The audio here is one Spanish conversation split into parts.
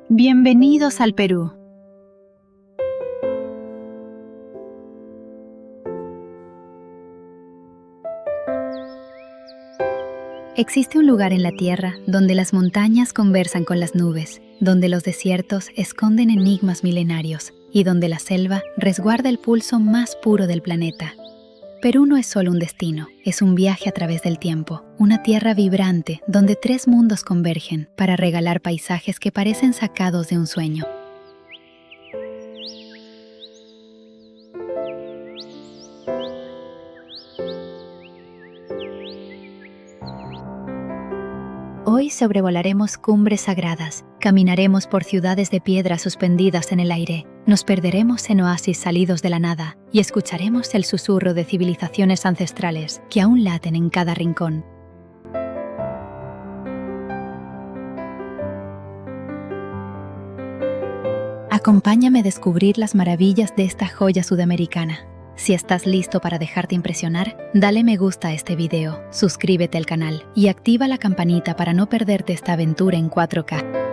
Bienvenidos al Perú. Existe un lugar en la Tierra donde las montañas conversan con las nubes, donde los desiertos esconden enigmas milenarios y donde la selva resguarda el pulso más puro del planeta. Perú no es solo un destino, es un viaje a través del tiempo, una tierra vibrante donde tres mundos convergen para regalar paisajes que parecen sacados de un sueño. Hoy sobrevolaremos cumbres sagradas, caminaremos por ciudades de piedra suspendidas en el aire, nos perderemos en oasis salidos de la nada y escucharemos el susurro de civilizaciones ancestrales que aún laten en cada rincón. Acompáñame a descubrir las maravillas de esta joya sudamericana. Si estás listo para dejarte impresionar, dale me gusta a este video, suscríbete al canal y activa la campanita para no perderte esta aventura en 4K.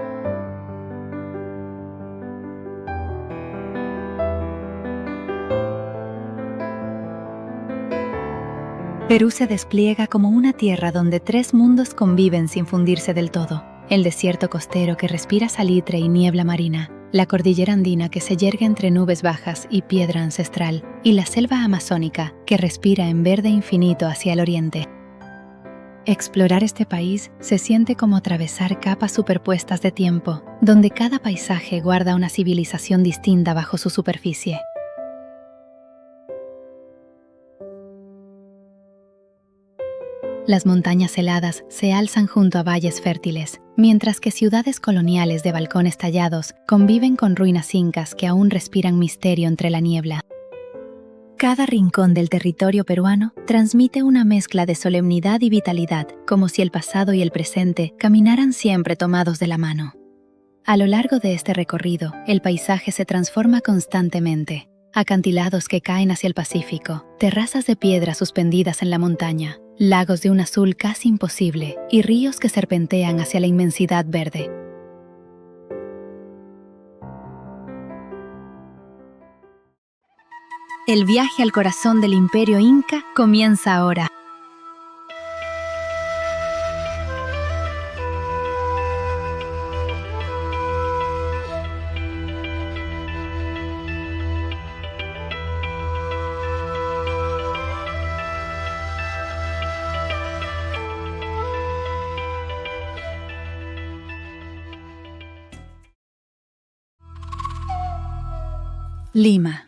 Perú se despliega como una tierra donde tres mundos conviven sin fundirse del todo. El desierto costero que respira salitre y niebla marina, la cordillera andina que se yergue entre nubes bajas y piedra ancestral, y la selva amazónica que respira en verde infinito hacia el oriente. Explorar este país se siente como atravesar capas superpuestas de tiempo, donde cada paisaje guarda una civilización distinta bajo su superficie. Las montañas heladas se alzan junto a valles fértiles, mientras que ciudades coloniales de balcones tallados conviven con ruinas incas que aún respiran misterio entre la niebla. Cada rincón del territorio peruano transmite una mezcla de solemnidad y vitalidad, como si el pasado y el presente caminaran siempre tomados de la mano. A lo largo de este recorrido, el paisaje se transforma constantemente. Acantilados que caen hacia el Pacífico, terrazas de piedra suspendidas en la montaña, lagos de un azul casi imposible y ríos que serpentean hacia la inmensidad verde. El viaje al corazón del Imperio Inca comienza ahora. Lima.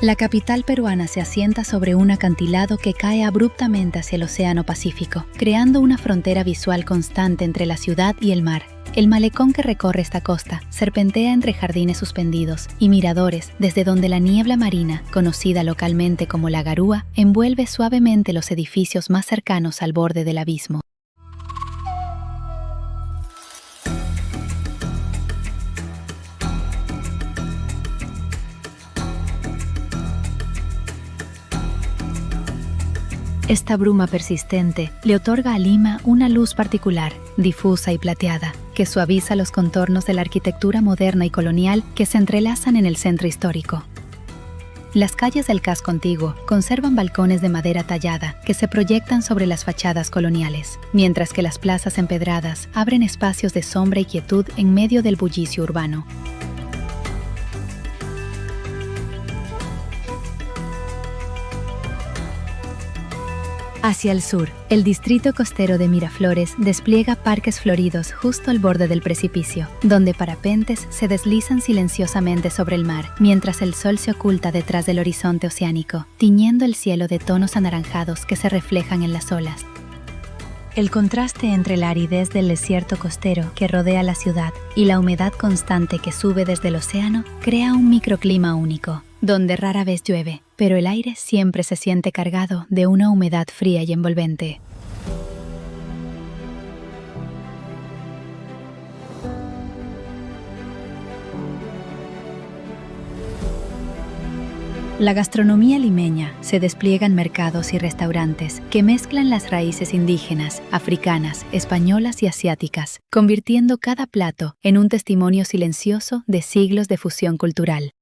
La capital peruana se asienta sobre un acantilado que cae abruptamente hacia el Océano Pacífico, creando una frontera visual constante entre la ciudad y el mar. El malecón que recorre esta costa serpentea entre jardines suspendidos y miradores desde donde la niebla marina, conocida localmente como la garúa, envuelve suavemente los edificios más cercanos al borde del abismo. Esta bruma persistente le otorga a Lima una luz particular, difusa y plateada, que suaviza los contornos de la arquitectura moderna y colonial que se entrelazan en el centro histórico. Las calles del casco antiguo conservan balcones de madera tallada que se proyectan sobre las fachadas coloniales, mientras que las plazas empedradas abren espacios de sombra y quietud en medio del bullicio urbano. Hacia el sur, el distrito costero de Miraflores despliega parques floridos justo al borde del precipicio, donde parapentes se deslizan silenciosamente sobre el mar, mientras el sol se oculta detrás del horizonte oceánico, tiñendo el cielo de tonos anaranjados que se reflejan en las olas. El contraste entre la aridez del desierto costero que rodea la ciudad y la humedad constante que sube desde el océano crea un microclima único, donde rara vez llueve, pero el aire siempre se siente cargado de una humedad fría y envolvente. La gastronomía limeña se despliega en mercados y restaurantes que mezclan las raíces indígenas, africanas, españolas y asiáticas, convirtiendo cada plato en un testimonio silencioso de siglos de fusión cultural.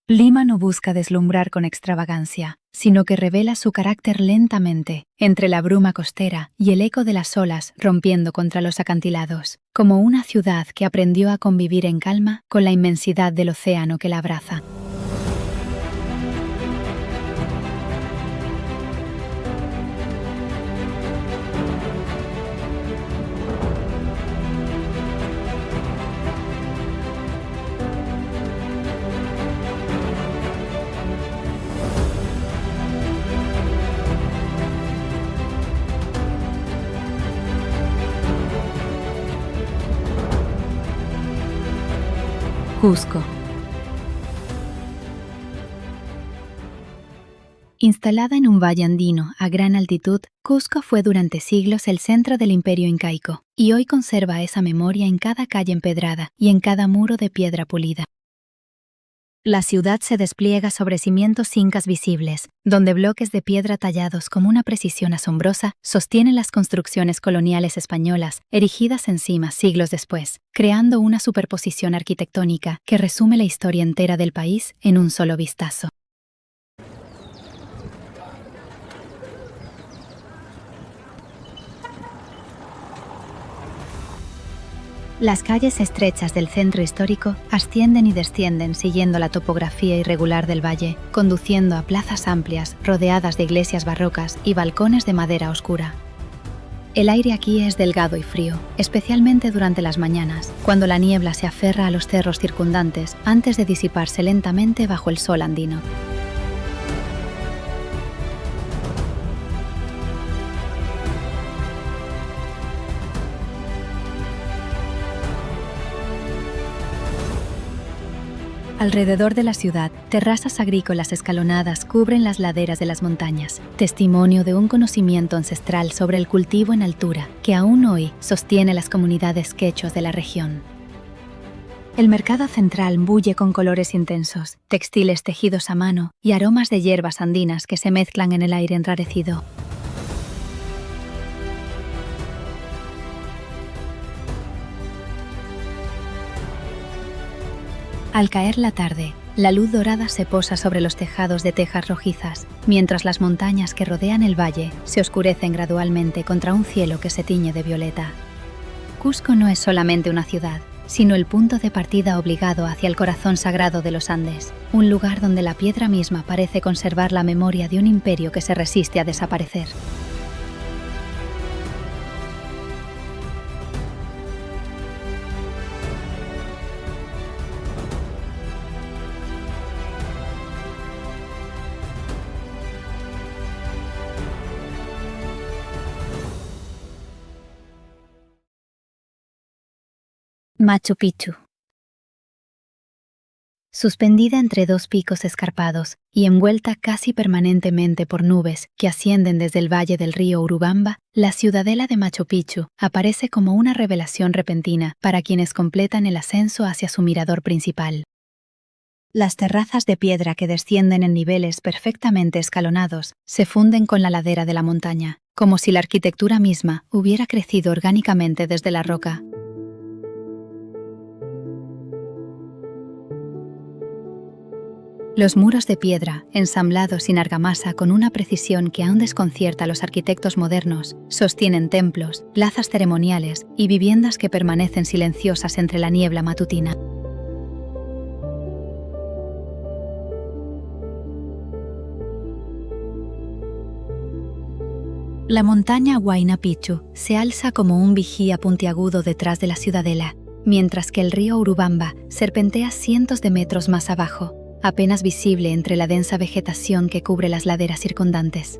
Lima no busca deslumbrar con extravagancia, sino que revela su carácter lentamente, entre la bruma costera y el eco de las olas rompiendo contra los acantilados, como una ciudad que aprendió a convivir en calma con la inmensidad del océano que la abraza. Cusco. Instalada en un valle andino a gran altitud, Cusco fue durante siglos el centro del imperio incaico, y hoy conserva esa memoria en cada calle empedrada y en cada muro de piedra pulida. La ciudad se despliega sobre cimientos incas visibles, donde bloques de piedra tallados con una precisión asombrosa sostienen las construcciones coloniales españolas, erigidas encima siglos después, creando una superposición arquitectónica que resume la historia entera del país en un solo vistazo. Las calles estrechas del centro histórico ascienden y descienden siguiendo la topografía irregular del valle, conduciendo a plazas amplias rodeadas de iglesias barrocas y balcones de madera oscura. El aire aquí es delgado y frío, especialmente durante las mañanas, cuando la niebla se aferra a los cerros circundantes antes de disiparse lentamente bajo el sol andino. Alrededor de la ciudad, terrazas agrícolas escalonadas cubren las laderas de las montañas, testimonio de un conocimiento ancestral sobre el cultivo en altura que aún hoy sostiene las comunidades quechuas de la región. El mercado central bulle con colores intensos, textiles tejidos a mano y aromas de hierbas andinas que se mezclan en el aire enrarecido. Al caer la tarde, la luz dorada se posa sobre los tejados de tejas rojizas, mientras las montañas que rodean el valle se oscurecen gradualmente contra un cielo que se tiñe de violeta. Cusco no es solamente una ciudad, sino el punto de partida obligado hacia el corazón sagrado de los Andes, un lugar donde la piedra misma parece conservar la memoria de un imperio que se resiste a desaparecer. Machu Picchu. Suspendida entre dos picos escarpados y envuelta casi permanentemente por nubes que ascienden desde el valle del río Urubamba, la ciudadela de Machu Picchu aparece como una revelación repentina para quienes completan el ascenso hacia su mirador principal. Las terrazas de piedra que descienden en niveles perfectamente escalonados se funden con la ladera de la montaña, como si la arquitectura misma hubiera crecido orgánicamente desde la roca. Los muros de piedra, ensamblados sin argamasa con una precisión que aún desconcierta a los arquitectos modernos, sostienen templos, plazas ceremoniales y viviendas que permanecen silenciosas entre la niebla matutina. La montaña Huayna Picchu se alza como un vigía puntiagudo detrás de la ciudadela, mientras que el río Urubamba serpentea cientos de metros más abajo, apenas visible entre la densa vegetación que cubre las laderas circundantes.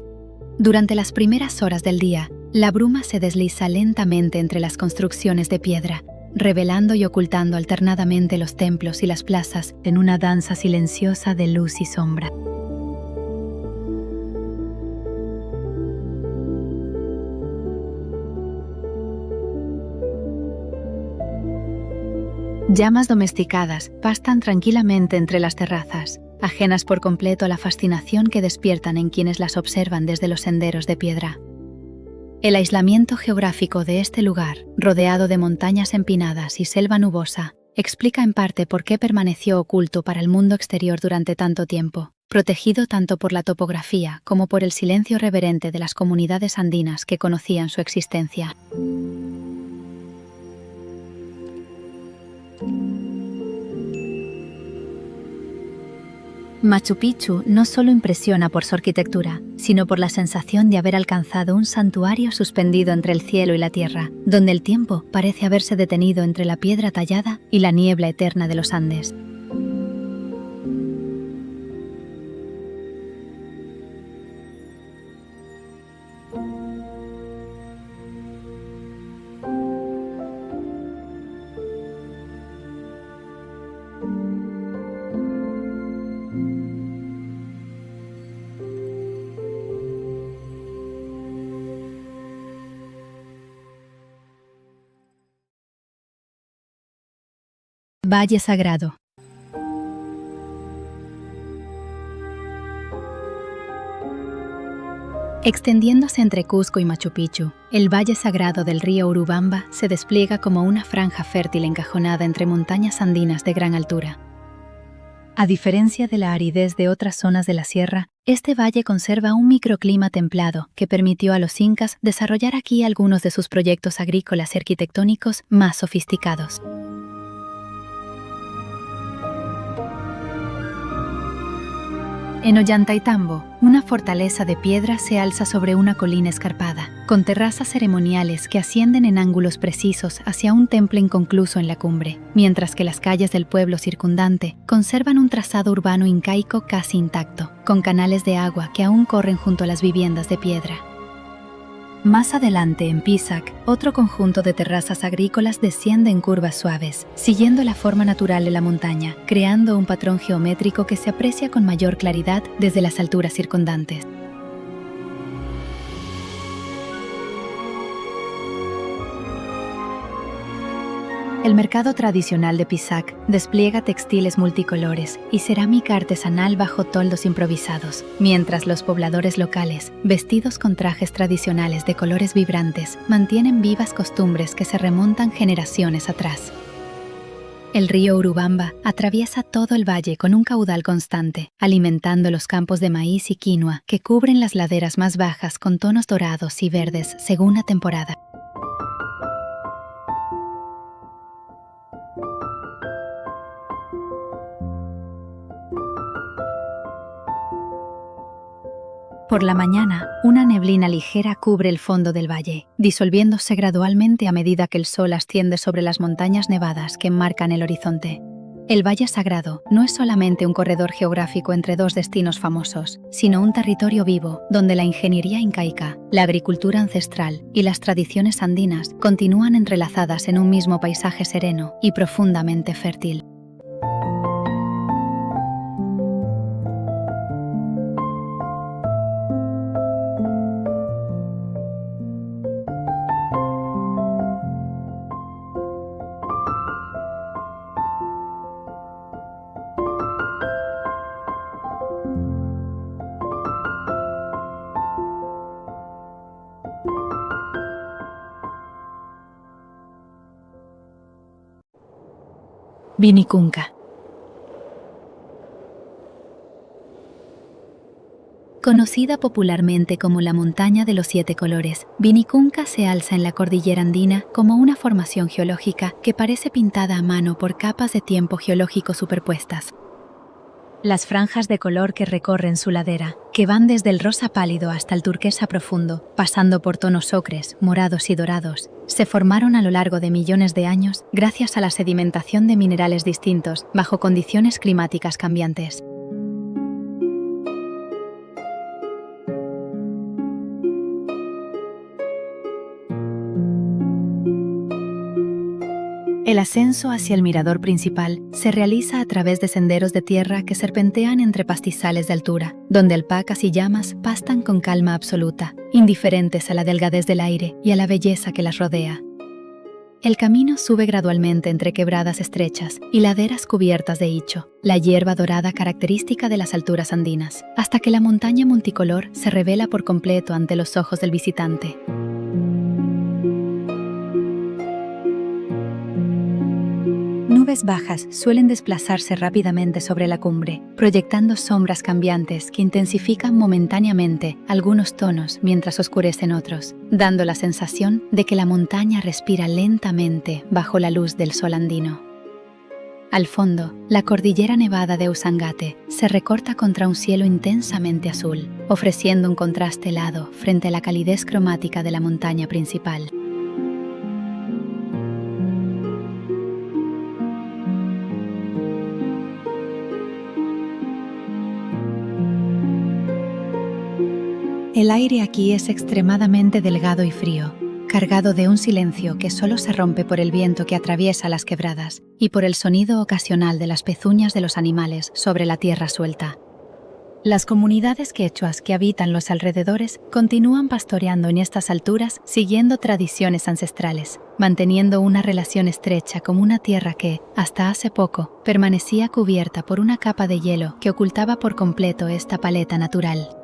Durante las primeras horas del día, la bruma se desliza lentamente entre las construcciones de piedra, revelando y ocultando alternadamente los templos y las plazas en una danza silenciosa de luz y sombra. Llamas domesticadas pastan tranquilamente entre las terrazas, ajenas por completo a la fascinación que despiertan en quienes las observan desde los senderos de piedra. El aislamiento geográfico de este lugar, rodeado de montañas empinadas y selva nubosa, explica en parte por qué permaneció oculto para el mundo exterior durante tanto tiempo, protegido tanto por la topografía como por el silencio reverente de las comunidades andinas que conocían su existencia. Machu Picchu no solo impresiona por su arquitectura, sino por la sensación de haber alcanzado un santuario suspendido entre el cielo y la tierra, donde el tiempo parece haberse detenido entre la piedra tallada y la niebla eterna de los Andes. Valle Sagrado. Extendiéndose entre Cusco y Machu Picchu, el Valle Sagrado del río Urubamba se despliega como una franja fértil encajonada entre montañas andinas de gran altura. A diferencia de la aridez de otras zonas de la sierra, este valle conserva un microclima templado que permitió a los incas desarrollar aquí algunos de sus proyectos agrícolas y arquitectónicos más sofisticados. En Ollantaytambo, una fortaleza de piedra se alza sobre una colina escarpada, con terrazas ceremoniales que ascienden en ángulos precisos hacia un templo inconcluso en la cumbre, mientras que las calles del pueblo circundante conservan un trazado urbano incaico casi intacto, con canales de agua que aún corren junto a las viviendas de piedra. Más adelante, en Pisac, otro conjunto de terrazas agrícolas desciende en curvas suaves, siguiendo la forma natural de la montaña, creando un patrón geométrico que se aprecia con mayor claridad desde las alturas circundantes. El mercado tradicional de Pisac despliega textiles multicolores y cerámica artesanal bajo toldos improvisados, mientras los pobladores locales, vestidos con trajes tradicionales de colores vibrantes, mantienen vivas costumbres que se remontan generaciones atrás. El río Urubamba atraviesa todo el valle con un caudal constante, alimentando los campos de maíz y quinoa que cubren las laderas más bajas con tonos dorados y verdes según la temporada. Por la mañana, una neblina ligera cubre el fondo del valle, disolviéndose gradualmente a medida que el sol asciende sobre las montañas nevadas que enmarcan el horizonte. El Valle Sagrado no es solamente un corredor geográfico entre dos destinos famosos, sino un territorio vivo donde la ingeniería incaica, la agricultura ancestral y las tradiciones andinas continúan entrelazadas en un mismo paisaje sereno y profundamente fértil. Vinicunca. Conocida popularmente como la montaña de los 7 colores, Vinicunca se alza en la cordillera andina como una formación geológica que parece pintada a mano por capas de tiempo geológico superpuestas. Las franjas de color que recorren su ladera, que van desde el rosa pálido hasta el turquesa profundo, pasando por tonos ocres, morados y dorados, se formaron a lo largo de millones de años gracias a la sedimentación de minerales distintos bajo condiciones climáticas cambiantes. El ascenso hacia el mirador principal se realiza a través de senderos de tierra que serpentean entre pastizales de altura, donde alpacas y llamas pastan con calma absoluta, indiferentes a la delgadez del aire y a la belleza que las rodea. El camino sube gradualmente entre quebradas estrechas y laderas cubiertas de hicho, la hierba dorada característica de las alturas andinas, hasta que la montaña multicolor se revela por completo ante los ojos del visitante. Nubes bajas suelen desplazarse rápidamente sobre la cumbre, proyectando sombras cambiantes que intensifican momentáneamente algunos tonos mientras oscurecen otros, dando la sensación de que la montaña respira lentamente bajo la luz del sol andino. Al fondo, la cordillera nevada de Usangate se recorta contra un cielo intensamente azul, ofreciendo un contraste helado frente a la calidez cromática de la montaña principal. El aire aquí es extremadamente delgado y frío, cargado de un silencio que solo se rompe por el viento que atraviesa las quebradas y por el sonido ocasional de las pezuñas de los animales sobre la tierra suelta. Las comunidades quechuas que habitan los alrededores continúan pastoreando en estas alturas siguiendo tradiciones ancestrales, manteniendo una relación estrecha con una tierra que, hasta hace poco, permanecía cubierta por una capa de hielo que ocultaba por completo esta paleta natural.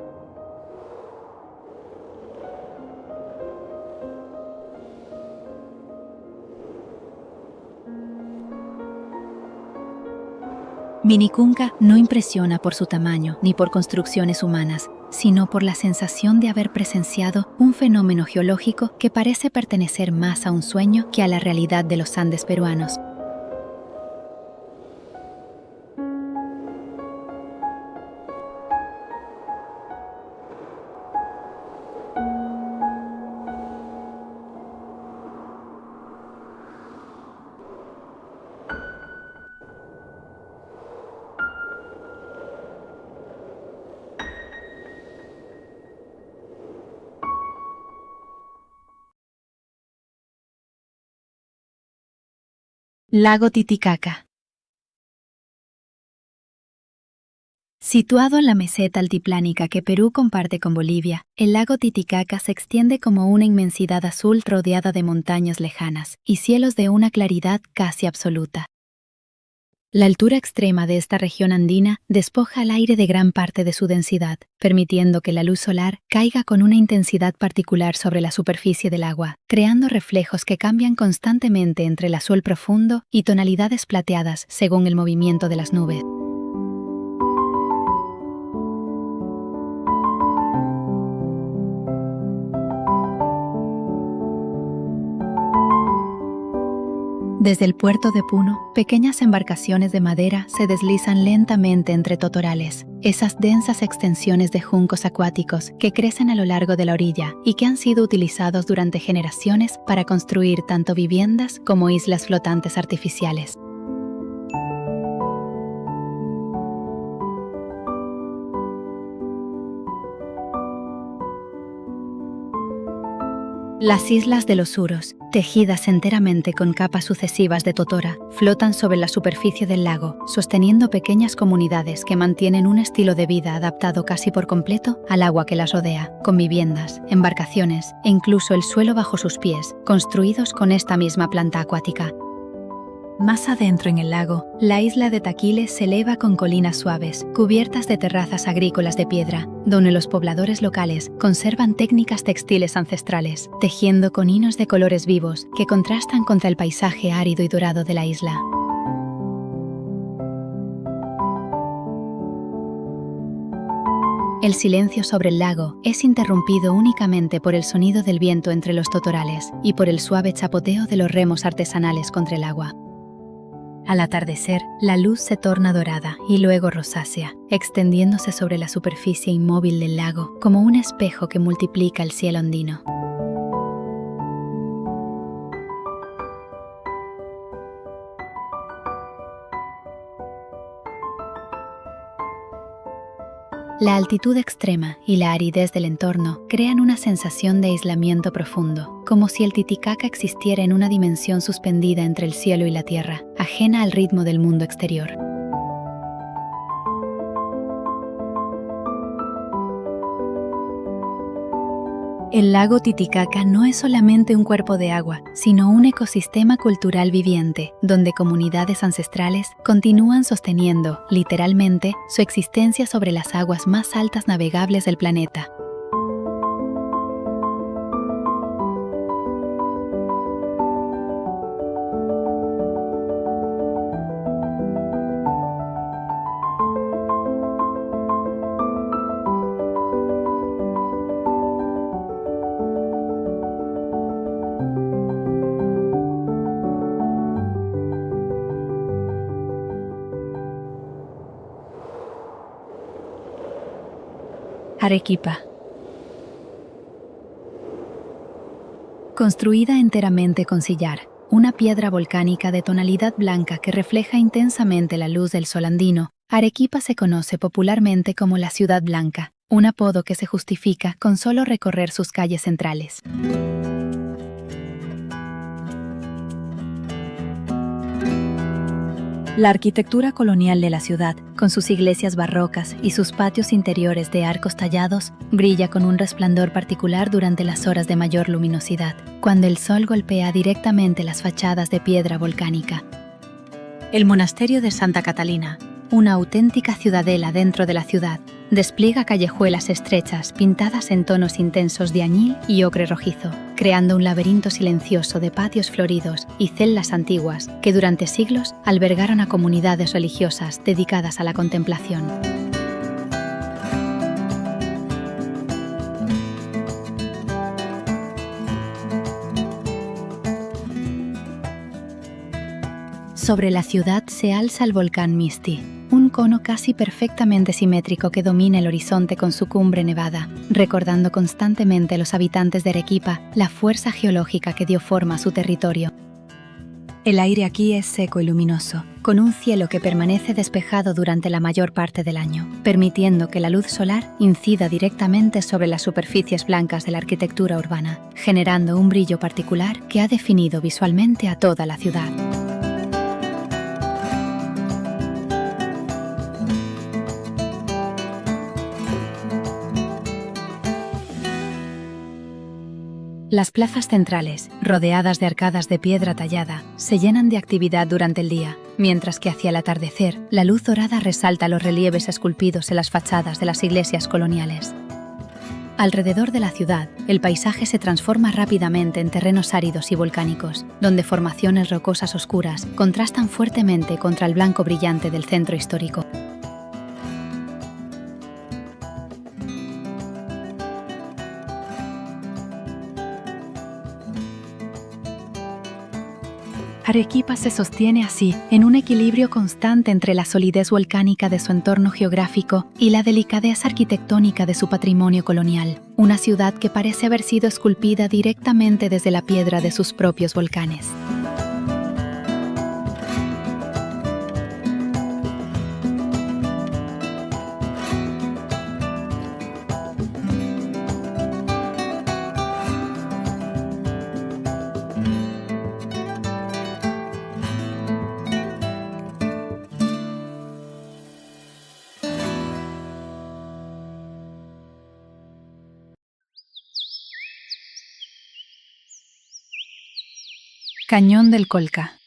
Vinicunca no impresiona por su tamaño ni por construcciones humanas, sino por la sensación de haber presenciado un fenómeno geológico que parece pertenecer más a un sueño que a la realidad de los Andes peruanos. Lago Titicaca. Situado en la meseta altiplánica que Perú comparte con Bolivia, el lago Titicaca se extiende como una inmensidad azul rodeada de montañas lejanas y cielos de una claridad casi absoluta. La altura extrema de esta región andina despoja al aire de gran parte de su densidad, permitiendo que la luz solar caiga con una intensidad particular sobre la superficie del agua, creando reflejos que cambian constantemente entre el azul profundo y tonalidades plateadas según el movimiento de las nubes. Desde el puerto de Puno, pequeñas embarcaciones de madera se deslizan lentamente entre totorales, esas densas extensiones de juncos acuáticos que crecen a lo largo de la orilla y que han sido utilizados durante generaciones para construir tanto viviendas como islas flotantes artificiales. Las islas de los Suros, tejidas enteramente con capas sucesivas de totora, flotan sobre la superficie del lago, sosteniendo pequeñas comunidades que mantienen un estilo de vida adaptado casi por completo al agua que las rodea, con viviendas, embarcaciones e incluso el suelo bajo sus pies, construidos con esta misma planta acuática. Más adentro en el lago, la isla de Taquiles se eleva con colinas suaves, cubiertas de terrazas agrícolas de piedra, donde los pobladores locales conservan técnicas textiles ancestrales, tejiendo con hinos de colores vivos que contrastan contra el paisaje árido y dorado de la isla. El silencio sobre el lago es interrumpido únicamente por el sonido del viento entre los totorales y por el suave chapoteo de los remos artesanales contra el agua. Al atardecer, la luz se torna dorada y luego rosácea, extendiéndose sobre la superficie inmóvil del lago como un espejo que multiplica el cielo andino. La altitud extrema y la aridez del entorno crean una sensación de aislamiento profundo, como si el Titicaca existiera en una dimensión suspendida entre el cielo y la tierra, ajena al ritmo del mundo exterior. El lago Titicaca no es solamente un cuerpo de agua, sino un ecosistema cultural viviente, donde comunidades ancestrales continúan sosteniendo, literalmente, su existencia sobre las aguas más altas navegables del planeta. Arequipa. Construida enteramente con sillar, una piedra volcánica de tonalidad blanca que refleja intensamente la luz del sol andino, Arequipa se conoce popularmente como la Ciudad Blanca, un apodo que se justifica con solo recorrer sus calles centrales. La arquitectura colonial de la ciudad, con sus iglesias barrocas y sus patios interiores de arcos tallados, brilla con un resplandor particular durante las horas de mayor luminosidad, cuando el sol golpea directamente las fachadas de piedra volcánica. El monasterio de Santa Catalina, una auténtica ciudadela dentro de la ciudad, despliega callejuelas estrechas pintadas en tonos intensos de añil y ocre rojizo, creando un laberinto silencioso de patios floridos y celdas antiguas que durante siglos albergaron a comunidades religiosas dedicadas a la contemplación. Sobre la ciudad se alza el volcán Misti, un cono casi perfectamente simétrico que domina el horizonte con su cumbre nevada, recordando constantemente a los habitantes de Arequipa la fuerza geológica que dio forma a su territorio. El aire aquí es seco y luminoso, con un cielo que permanece despejado durante la mayor parte del año, permitiendo que la luz solar incida directamente sobre las superficies blancas de la arquitectura urbana, generando un brillo particular que ha definido visualmente a toda la ciudad. Las plazas centrales, rodeadas de arcadas de piedra tallada, se llenan de actividad durante el día, mientras que hacia el atardecer, la luz dorada resalta los relieves esculpidos en las fachadas de las iglesias coloniales. Alrededor de la ciudad, el paisaje se transforma rápidamente en terrenos áridos y volcánicos, donde formaciones rocosas oscuras contrastan fuertemente contra el blanco brillante del centro histórico. Arequipa se sostiene así, en un equilibrio constante entre la solidez volcánica de su entorno geográfico y la delicadeza arquitectónica de su patrimonio colonial, una ciudad que parece haber sido esculpida directamente desde la piedra de sus propios volcanes. Cañón del Colca.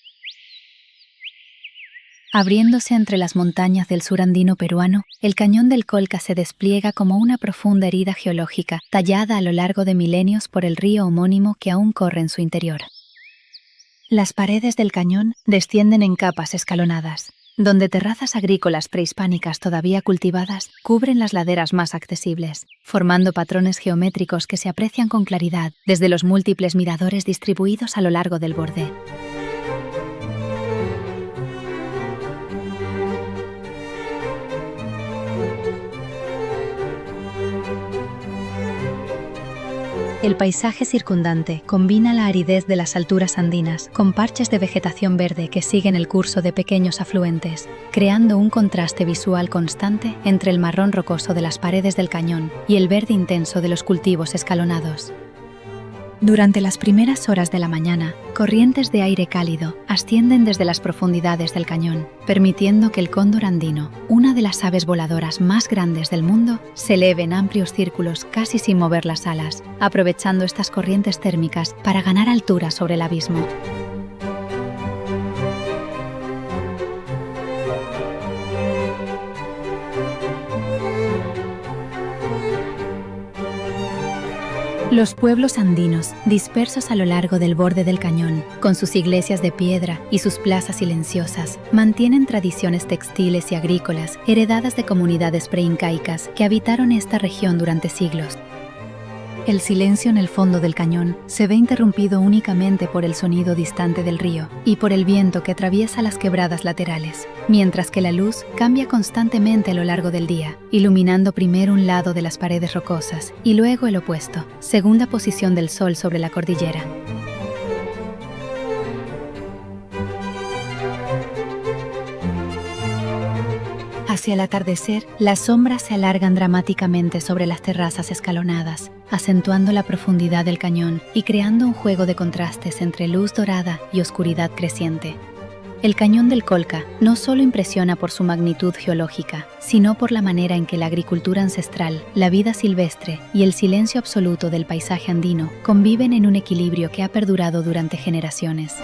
Abriéndose entre las montañas del sur andino peruano, el Cañón del Colca se despliega como una profunda herida geológica tallada a lo largo de milenios por el río homónimo que aún corre en su interior. Las paredes del cañón descienden en capas escalonadas, donde terrazas agrícolas prehispánicas todavía cultivadas cubren las laderas más accesibles, formando patrones geométricos que se aprecian con claridad desde los múltiples miradores distribuidos a lo largo del borde. El paisaje circundante combina la aridez de las alturas andinas con parches de vegetación verde que siguen el curso de pequeños afluentes, creando un contraste visual constante entre el marrón rocoso de las paredes del cañón y el verde intenso de los cultivos escalonados. Durante las primeras horas de la mañana, corrientes de aire cálido ascienden desde las profundidades del cañón, permitiendo que el cóndor andino, una de las aves voladoras más grandes del mundo, se eleve en amplios círculos casi sin mover las alas, aprovechando estas corrientes térmicas para ganar altura sobre el abismo. Los pueblos andinos, dispersos a lo largo del borde del cañón, con sus iglesias de piedra y sus plazas silenciosas, mantienen tradiciones textiles y agrícolas heredadas de comunidades preincaicas que habitaron esta región durante siglos. El silencio en el fondo del cañón se ve interrumpido únicamente por el sonido distante del río y por el viento que atraviesa las quebradas laterales, mientras que la luz cambia constantemente a lo largo del día, iluminando primero un lado de las paredes rocosas y luego el opuesto, según la posición del sol sobre la cordillera. Hacia el atardecer, las sombras se alargan dramáticamente sobre las terrazas escalonadas, acentuando la profundidad del cañón y creando un juego de contrastes entre luz dorada y oscuridad creciente. El cañón del Colca no solo impresiona por su magnitud geológica, sino por la manera en que la agricultura ancestral, la vida silvestre y el silencio absoluto del paisaje andino conviven en un equilibrio que ha perdurado durante generaciones.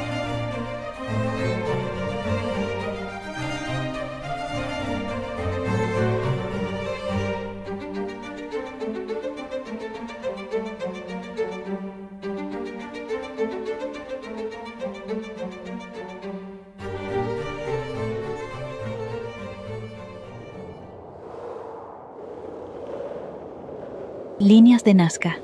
Líneas de Nazca.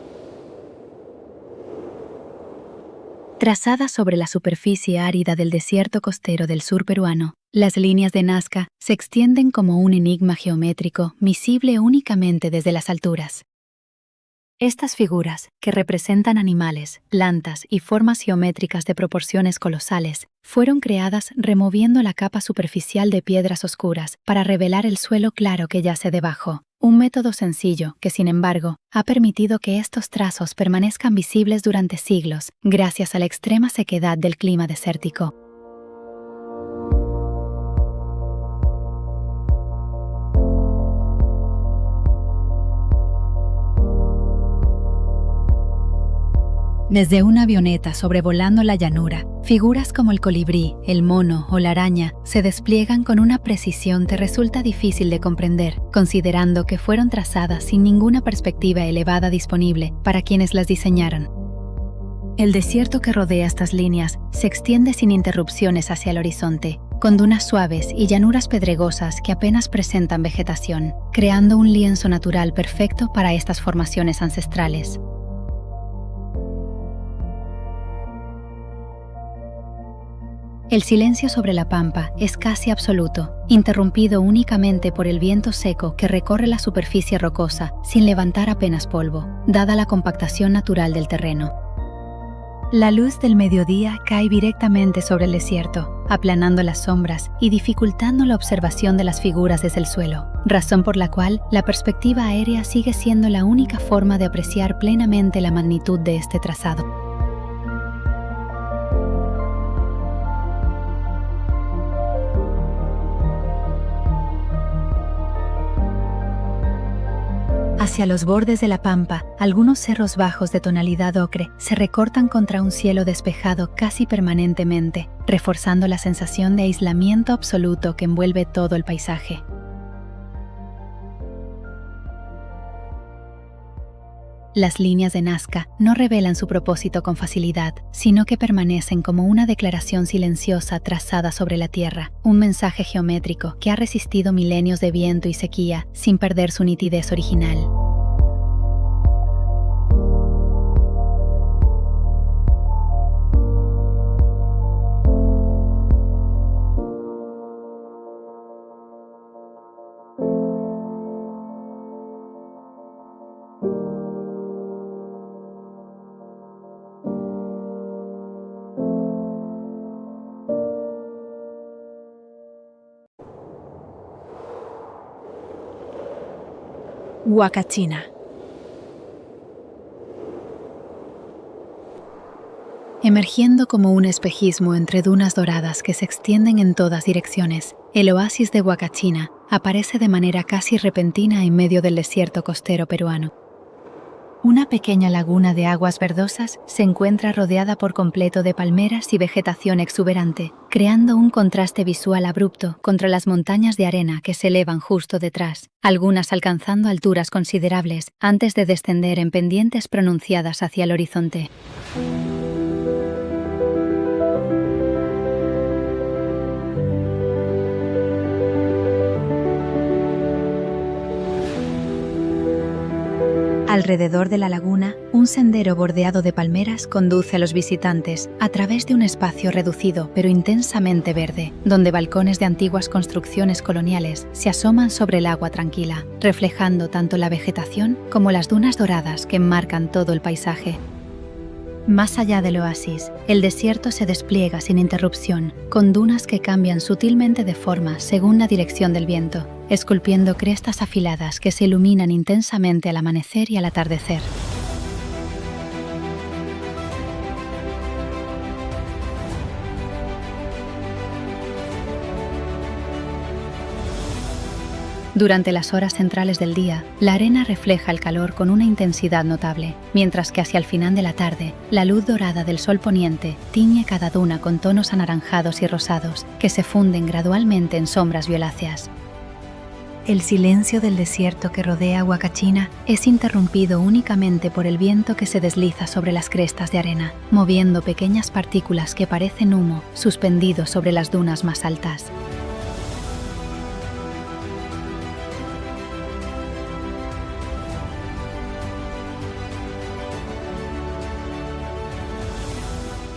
Trazadas sobre la superficie árida del desierto costero del sur peruano, las líneas de Nazca se extienden como un enigma geométrico visible únicamente desde las alturas. Estas figuras, que representan animales, plantas y formas geométricas de proporciones colosales, fueron creadas removiendo la capa superficial de piedras oscuras para revelar el suelo claro que yace debajo. Un método sencillo que, sin embargo, ha permitido que estos trazos permanezcan visibles durante siglos, gracias a la extrema sequedad del clima desértico. Desde una avioneta sobrevolando la llanura, figuras como el colibrí, el mono o la araña se despliegan con una precisión que resulta difícil de comprender, considerando que fueron trazadas sin ninguna perspectiva elevada disponible para quienes las diseñaron. El desierto que rodea estas líneas se extiende sin interrupciones hacia el horizonte, con dunas suaves y llanuras pedregosas que apenas presentan vegetación, creando un lienzo natural perfecto para estas formaciones ancestrales. El silencio sobre la pampa es casi absoluto, interrumpido únicamente por el viento seco que recorre la superficie rocosa sin levantar apenas polvo, dada la compactación natural del terreno. La luz del mediodía cae directamente sobre el desierto, aplanando las sombras y dificultando la observación de las figuras desde el suelo, razón por la cual la perspectiva aérea sigue siendo la única forma de apreciar plenamente la magnitud de este trazado. Hacia los bordes de la pampa, algunos cerros bajos de tonalidad ocre se recortan contra un cielo despejado casi permanentemente, reforzando la sensación de aislamiento absoluto que envuelve todo el paisaje. Las líneas de Nazca no revelan su propósito con facilidad, sino que permanecen como una declaración silenciosa trazada sobre la tierra, un mensaje geométrico que ha resistido milenios de viento y sequía sin perder su nitidez original. Huacachina. Emergiendo como un espejismo entre dunas doradas que se extienden en todas direcciones, el oasis de Huacachina aparece de manera casi repentina en medio del desierto costero peruano. Una pequeña laguna de aguas verdosas se encuentra rodeada por completo de palmeras y vegetación exuberante, creando un contraste visual abrupto contra las montañas de arena que se elevan justo detrás, algunas alcanzando alturas considerables antes de descender en pendientes pronunciadas hacia el horizonte. Alrededor de la laguna, un sendero bordeado de palmeras conduce a los visitantes a través de un espacio reducido pero intensamente verde, donde balcones de antiguas construcciones coloniales se asoman sobre el agua tranquila, reflejando tanto la vegetación como las dunas doradas que enmarcan todo el paisaje. Más allá del oasis, el desierto se despliega sin interrupción, con dunas que cambian sutilmente de forma según la dirección del viento, esculpiendo crestas afiladas que se iluminan intensamente al amanecer y al atardecer. Durante las horas centrales del día, la arena refleja el calor con una intensidad notable, mientras que hacia el final de la tarde, la luz dorada del sol poniente tiñe cada duna con tonos anaranjados y rosados, que se funden gradualmente en sombras violáceas. El silencio del desierto que rodea Huacachina es interrumpido únicamente por el viento que se desliza sobre las crestas de arena, moviendo pequeñas partículas que parecen humo suspendidos sobre las dunas más altas.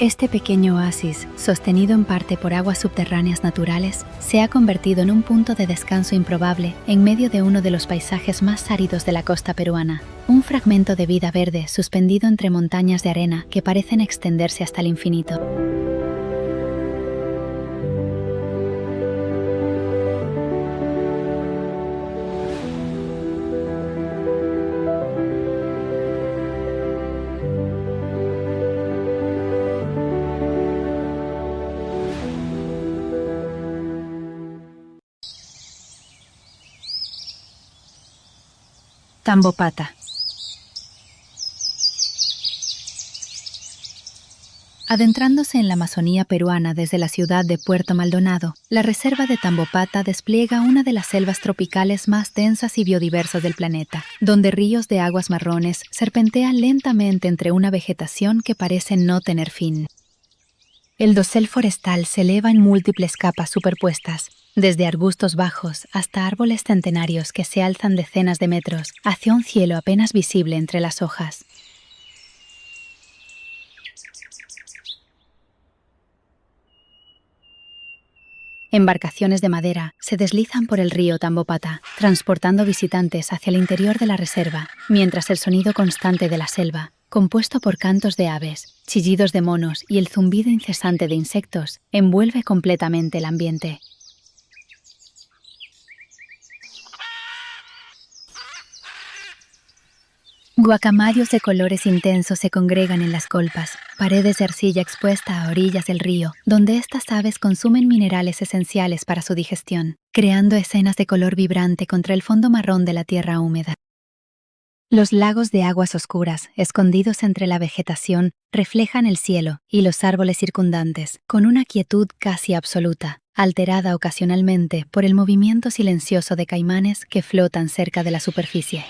Este pequeño oasis, sostenido en parte por aguas subterráneas naturales, se ha convertido en un punto de descanso improbable en medio de uno de los paisajes más áridos de la costa peruana, un fragmento de vida verde suspendido entre montañas de arena que parecen extenderse hasta el infinito. Tambopata. Adentrándose en la Amazonía peruana desde la ciudad de Puerto Maldonado, la reserva de Tambopata despliega una de las selvas tropicales más densas y biodiversas del planeta, donde ríos de aguas marrones serpentean lentamente entre una vegetación que parece no tener fin. El dosel forestal se eleva en múltiples capas superpuestas, desde arbustos bajos hasta árboles centenarios que se alzan decenas de metros hacia un cielo apenas visible entre las hojas. Embarcaciones de madera se deslizan por el río Tambopata, transportando visitantes hacia el interior de la reserva, mientras el sonido constante de la selva, compuesto por cantos de aves, chillidos de monos y el zumbido incesante de insectos, envuelve completamente el ambiente. Guacamayos de colores intensos se congregan en las colpas, paredes de arcilla expuesta a orillas del río, donde estas aves consumen minerales esenciales para su digestión, creando escenas de color vibrante contra el fondo marrón de la tierra húmeda. Los lagos de aguas oscuras, escondidos entre la vegetación, reflejan el cielo y los árboles circundantes, con una quietud casi absoluta, alterada ocasionalmente por el movimiento silencioso de caimanes que flotan cerca de la superficie.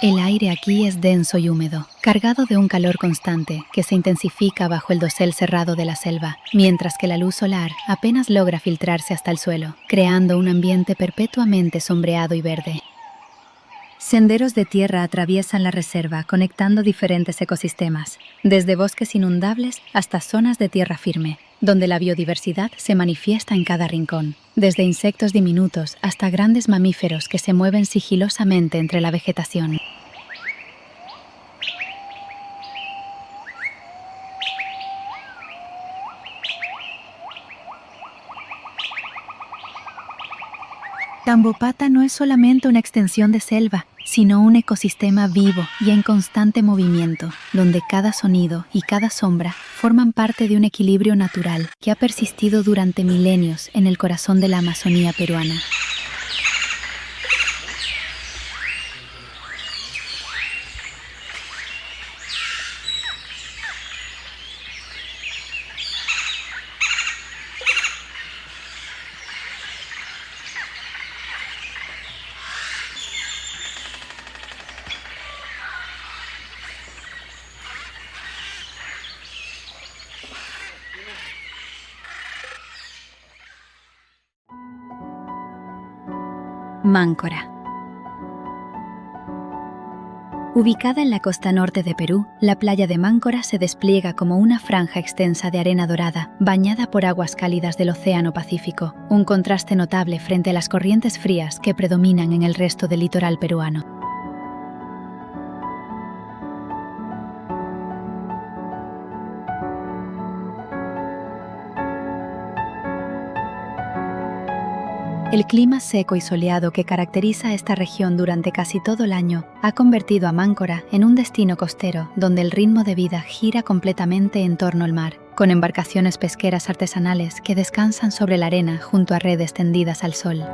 El aire aquí es denso y húmedo, cargado de un calor constante que se intensifica bajo el dosel cerrado de la selva, mientras que la luz solar apenas logra filtrarse hasta el suelo, creando un ambiente perpetuamente sombreado y verde. Senderos de tierra atraviesan la reserva conectando diferentes ecosistemas, desde bosques inundables hasta zonas de tierra firme, donde la biodiversidad se manifiesta en cada rincón, desde insectos diminutos hasta grandes mamíferos que se mueven sigilosamente entre la vegetación. Tambopata no es solamente una extensión de selva, sino un ecosistema vivo y en constante movimiento, donde cada sonido y cada sombra forman parte de un equilibrio natural que ha persistido durante milenios en el corazón de la Amazonía peruana. Máncora. Ubicada en la costa norte de Perú, la playa de Máncora se despliega como una franja extensa de arena dorada, bañada por aguas cálidas del Océano Pacífico, un contraste notable frente a las corrientes frías que predominan en el resto del litoral peruano. El clima seco y soleado que caracteriza esta región durante casi todo el año ha convertido a Máncora en un destino costero donde el ritmo de vida gira completamente en torno al mar, con embarcaciones pesqueras artesanales que descansan sobre la arena junto a redes tendidas al sol.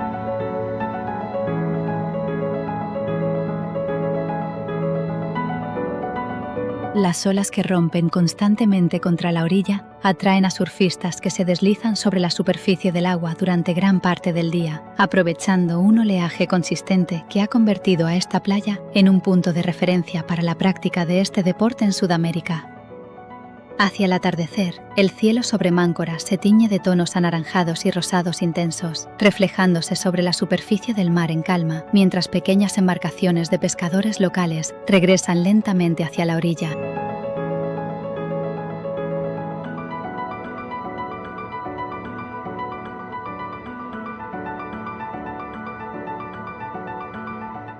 Las olas que rompen constantemente contra la orilla atraen a surfistas que se deslizan sobre la superficie del agua durante gran parte del día, aprovechando un oleaje consistente que ha convertido a esta playa en un punto de referencia para la práctica de este deporte en Sudamérica. Hacia el atardecer, el cielo sobre Máncora se tiñe de tonos anaranjados y rosados intensos, reflejándose sobre la superficie del mar en calma, mientras pequeñas embarcaciones de pescadores locales regresan lentamente hacia la orilla.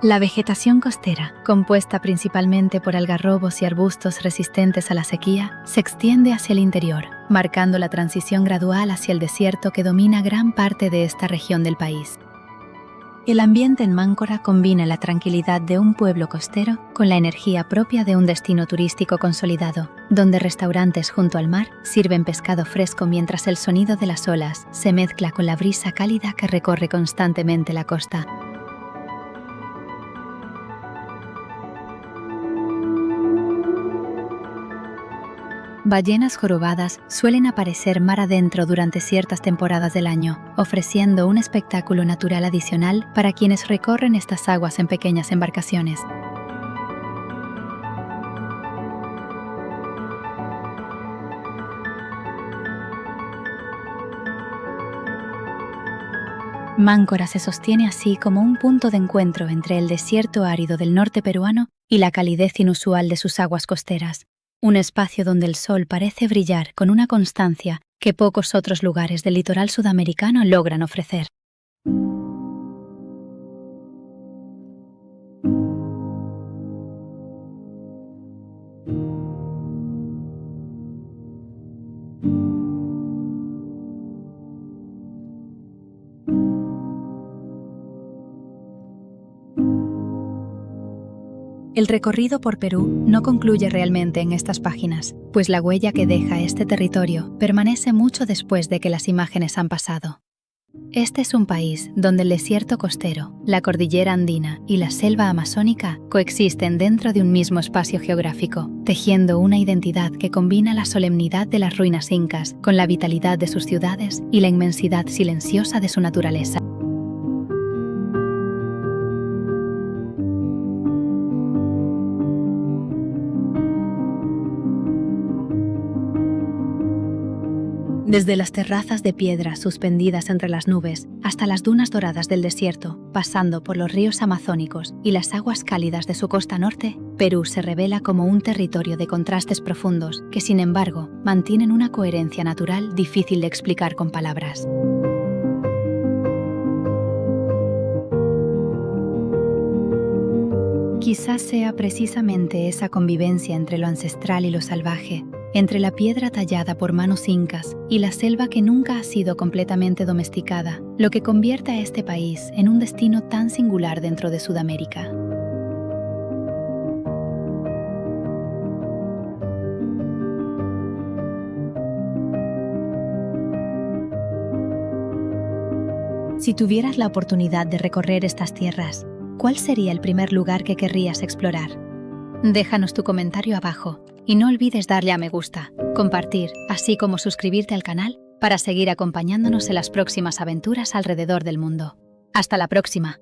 La vegetación costera, compuesta principalmente por algarrobos y arbustos resistentes a la sequía, se extiende hacia el interior, marcando la transición gradual hacia el desierto que domina gran parte de esta región del país. El ambiente en Máncora combina la tranquilidad de un pueblo costero con la energía propia de un destino turístico consolidado, donde restaurantes junto al mar sirven pescado fresco mientras el sonido de las olas se mezcla con la brisa cálida que recorre constantemente la costa. Ballenas jorobadas suelen aparecer mar adentro durante ciertas temporadas del año, ofreciendo un espectáculo natural adicional para quienes recorren estas aguas en pequeñas embarcaciones. Máncora se sostiene así como un punto de encuentro entre el desierto árido del norte peruano y la calidez inusual de sus aguas costeras. Un espacio donde el sol parece brillar con una constancia que pocos otros lugares del litoral sudamericano logran ofrecer. El recorrido por Perú no concluye realmente en estas páginas, pues la huella que deja este territorio permanece mucho después de que las imágenes han pasado. Este es un país donde el desierto costero, la cordillera andina y la selva amazónica coexisten dentro de un mismo espacio geográfico, tejiendo una identidad que combina la solemnidad de las ruinas incas con la vitalidad de sus ciudades y la inmensidad silenciosa de su naturaleza. Desde las terrazas de piedra suspendidas entre las nubes hasta las dunas doradas del desierto, pasando por los ríos amazónicos y las aguas cálidas de su costa norte, Perú se revela como un territorio de contrastes profundos que, sin embargo, mantienen una coherencia natural difícil de explicar con palabras. Quizás sea precisamente esa convivencia entre lo ancestral y lo salvaje, entre la piedra tallada por manos incas y la selva que nunca ha sido completamente domesticada, lo que convierte a este país en un destino tan singular dentro de Sudamérica. Si tuvieras la oportunidad de recorrer estas tierras, ¿cuál sería el primer lugar que querrías explorar? Déjanos tu comentario abajo y no olvides darle a me gusta, compartir, así como suscribirte al canal para seguir acompañándonos en las próximas aventuras alrededor del mundo. ¡Hasta la próxima!